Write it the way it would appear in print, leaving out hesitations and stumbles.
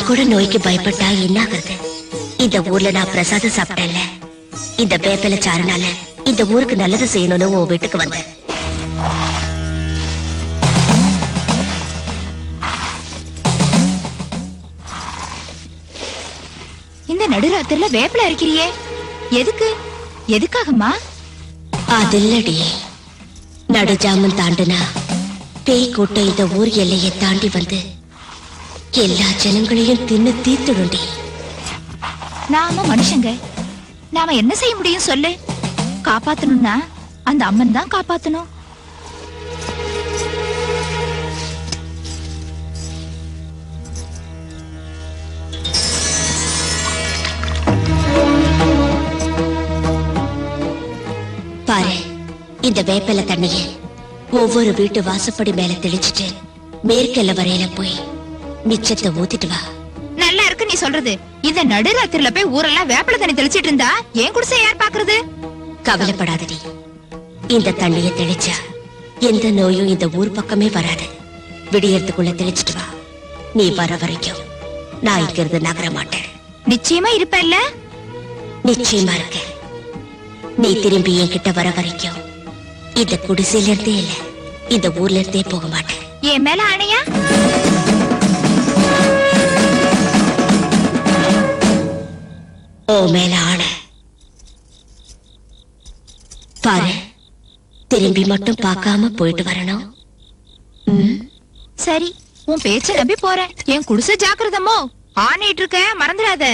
கூட நோய்க்கு பயப்பட்டா என்ன ஆகுறது? இந்த ஊர்ல நான் பிரசாதம் சாப்பிட்டேன்ல, இந்த வேப்பிலை சாருனால இந்த ஊருக்கு நல்லது செய்யணும்னு உன் வீட்டுக்கு வந்தேன். இந்த நடுராத்திரில வேப்பிலை அரைக்கிறியே, எதுக்கு? எதுக்காகமா? அதில்லடி, நடுஜாமம் தாண்டுனா பேய் கூட்டம் இந்த ஊர் எல்லையை தாண்டி வந்து எல்லா ஜனங்களையும் தின்னு தீத்துடுண்டி. நாம மனுஷங்க, நாம என்ன செய்ய முடியும் சொல்லு? காப்பாத்தணும்னா அந்த அம்மன் தான் காப்பாத்தணும். பாரு, இந்த வேப்பிலை தண்ணிய ஒவ்வொரு வீட்டு வாசப்படி மேல தெளிச்சுட்டு மேற்கெல்ல வரையில போய் மிச்சத்தை ஊத்திட்டு வா. நல்லா இருக்கு நீ சொல்றது. இந்த நடுராத்திரில போய் ஊரெல்லாம் வேப்பிலை தண்ணி தெளிச்சிட்டு இருந்தா ஏன் குடிசை யார் பாக்குறது? கவலைப்படாதடி, இந்த தண்ணிய தெளிச்சா எந்த நோயும் இந்த ஊர் பக்கமே வராது. விடியறதுக்குள்ள தெளிச்சிட்டு வா. நீ வர வரைக்கும் நான் இங்கிருந்து நகர மாட்டேன். நிச்சயமா இருப்பல்ல? நிச்சயமா இருக்க. நீ திரும்பி என்கிட்ட வர வரைக்கும் இந்த குடிசையில இருந்தே இல்ல, இந்த ஊர்ல இருந்தே போக மாட்டேன். என் மேல ஆணையா? ஓ மேல ஆணை. பாரு, திரும்பி மட்டும் பார்க்காம போயிட்டு வரணும். சரி, உன் பேச்ச நம்பி போறேன். என் குடிசை ஜாக்கிரதமோ. ஆணையிட்டு இருக்க, மறந்துடாத.